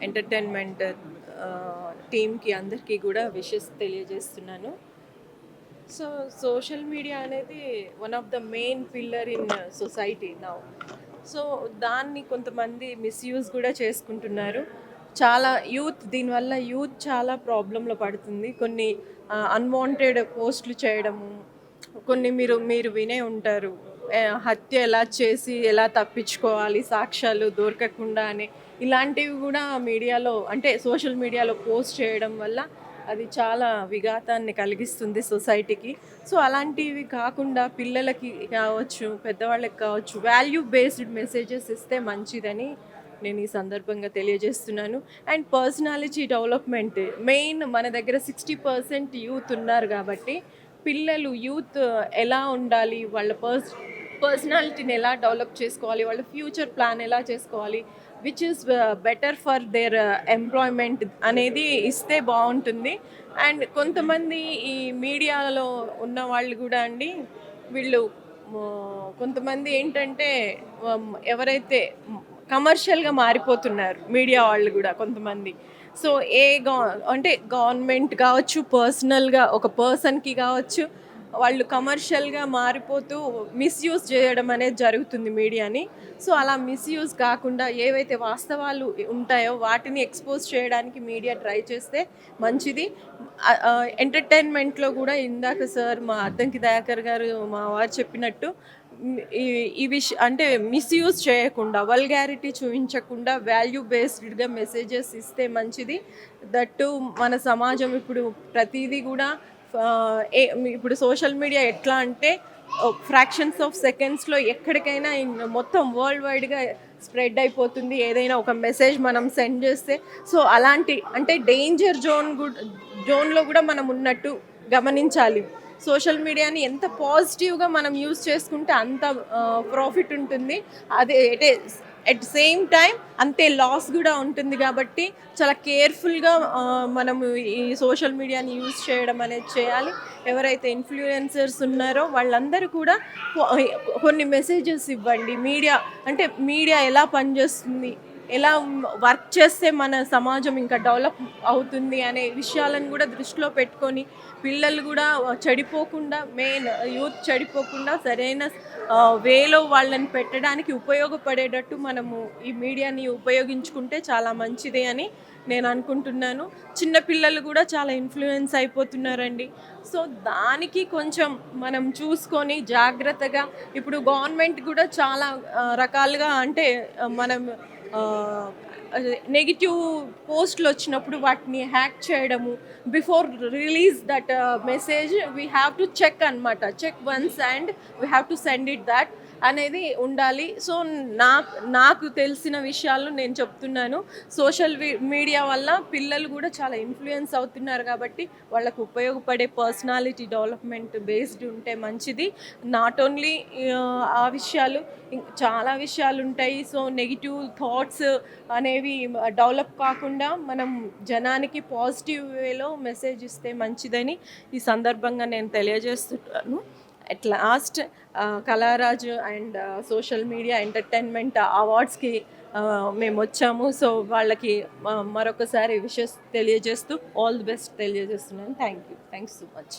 Entertainment టీమ్కి అందరికీ కూడా విషెస్ తెలియజేస్తున్నాను. సో సోషల్ మీడియా అనేది one of the main pillar in society now. So దాన్ని కొంతమంది మిస్యూజ్ కూడా చేసుకుంటున్నారు. చాలా దీనివల్ల యూత్ చాలా ప్రాబ్లంలో పడుతుంది. కొన్ని అన్వాంటెడ్ పోస్టులు చేయడము, కొన్ని మీరు మీరు వినే ఉంటారు. హత్య ఎలా చేసి ఎలా తప్పించుకోవాలి సాక్ష్యాలు దొరకకుండా అని, ఇలాంటివి కూడా మీడియాలో అంటే సోషల్ మీడియాలో పోస్ట్ చేయడం వల్ల అది చాలా విఘాతాన్ని కలిగిస్తుంది సొసైటీకి. సో అలాంటివి కాకుండా పిల్లలకి కావచ్చు, పెద్దవాళ్ళకి కావచ్చు, వాల్యూ బేస్డ్ మెసేజెస్ ఇస్తే మంచిదని నేను ఈ సందర్భంగా తెలియజేస్తున్నాను. అండ్ పర్సనాలిటీ డెవలప్మెంట్ మెయిన్, మన దగ్గర 60% యూత్ ఉన్నారు కాబట్టి పిల్లలు యూత్ ఎలా ఉండాలి, వాళ్ళ పర్సనాలిటీని ఎలా డెవలప్ చేసుకోవాలి, వాళ్ళ ఫ్యూచర్ ప్లాన్ ఎలా చేసుకోవాలి, which is better for their employment అనేది ఇస్తే బాగుంటుంది. అండ్ కొంతమంది ఈ మీడియాలో ఉన్న వాళ్ళు కూడా అండి, వీళ్ళు కొంతమంది ఏంటంటే ఎవరైతే కమర్షియల్గా మారిపోతున్నారు మీడియా వాళ్ళు కూడా కొంతమంది. సో అంటే గవర్నమెంట్ కావచ్చు, పర్సనల్గా ఒక పర్సన్కి కావచ్చు, వాళ్ళు కమర్షియల్గా మారిపోతూ మిస్యూజ్ చేయడం అనేది జరుగుతుంది మీడియాని. సో అలా మిస్యూజ్ కాకుండా ఏవైతే వాస్తవాలు ఉంటాయో వాటిని ఎక్స్పోజ్ చేయడానికి మీడియా ట్రై చేస్తే మంచిది. ఎంటర్టైన్మెంట్లో కూడా ఇందాక సార్ మా అద్దంకి దయాకర్ గారు మా వారు చెప్పినట్టు ఈ అంటే మిస్యూజ్ చేయకుండా, వల్గారిటీ చూపించకుండా వాల్యూ బేస్డ్గా మెసేజెస్ ఇస్తే మంచిది. దట్టు మన సమాజం ఇప్పుడు ప్రతిదీ కూడా ఇప్పుడు సోషల్ మీడియా ఎట్లా అంటే ఫ్రాక్షన్స్ ఆఫ్ సెకండ్స్లో ఎక్కడికైనా మొత్తం వరల్డ్ వైడ్గా స్ప్రెడ్ అయిపోతుంది ఏదైనా ఒక మెసేజ్ మనం సెండ్ చేస్తే. సో అలాంటి అంటే డేంజర్ జోన్లో కూడా మనం ఉన్నట్టు గమనించాలి. సోషల్ మీడియాని ఎంత పాజిటివ్గా మనం యూజ్ చేసుకుంటే అంత ప్రాఫిట్ ఉంటుంది. అదే ఎట్ సేమ్ టైం అంతే లాస్ కూడా ఉంటుంది. కాబట్టి చాలా కేర్ఫుల్గా మనము ఈ సోషల్ మీడియాని యూజ్ చేయడం అనేది చేయాలి. ఎవరైతే ఇన్ఫ్లుయెన్సర్స్ ఉన్నారో వాళ్ళందరూ కూడా కొన్ని మెసేజెస్ ఇవ్వండి. మీడియా ఎలా పనిచేస్తుంది, ఎలా వర్క్ చేస్తే మన సమాజం ఇంకా డెవలప్ అవుతుంది అనే విషయాలను కూడా దృష్టిలో పెట్టుకొని పిల్లలు కూడా చెడిపోకుండా, మెయిన్ యూత్ చెడిపోకుండా సరైన వేలో వాళ్ళని పెట్టడానికి ఉపయోగపడేటట్టు మనము ఈ మీడియాని ఉపయోగించుకుంటే చాలా మంచిది అని నేను అనుకుంటున్నాను. చిన్నపిల్లలు కూడా చాలా ఇన్ఫ్లుయెన్స్ అయిపోతున్నారండి. సో దానికి కొంచెం మనం చూసుకొని జాగ్రత్తగా, ఇప్పుడు గవర్నమెంట్ కూడా చాలా రకాలుగా అంటే మనం నెగిటివ్ పోస్టులు వచ్చినప్పుడు వాటిని హ్యాక్ చేయడము, before release that message we have to check అనమాట. Check once and we have to send it that అనేది ఉండాలి. సో నాకు తెలిసిన విషయాలు నేను చెప్తున్నాను. సోషల్ మీడియా వల్ల పిల్లలు కూడా చాలా ఇన్ఫ్లుయెన్స్ అవుతున్నారు కాబట్టి వాళ్ళకు ఉపయోగపడే పర్సనాలిటీ డెవలప్మెంట్ బేస్డ్ ఉంటే మంచిది. నాట్ ఓన్లీ ఆ విషయాలు, చాలా విషయాలు ఉంటాయి. సో నెగిటివ్ థాట్స్ అనేవి డెవలప్ కాకుండా మనం జనానికి పాజిటివ్ వేలో మెసేజ్ ఇస్తే మంచిదని ఈ సందర్భంగా నేను తెలియజేస్తున్నాను. At last Kalaraju and social media entertainment అవార్డ్స్కి మేము వచ్చాము. సో వాళ్ళకి మరొకసారి విషెస్ తెలియజేస్తూ ఆల్ ది బెస్ట్ తెలియజేస్తున్నాను. Thank you so much.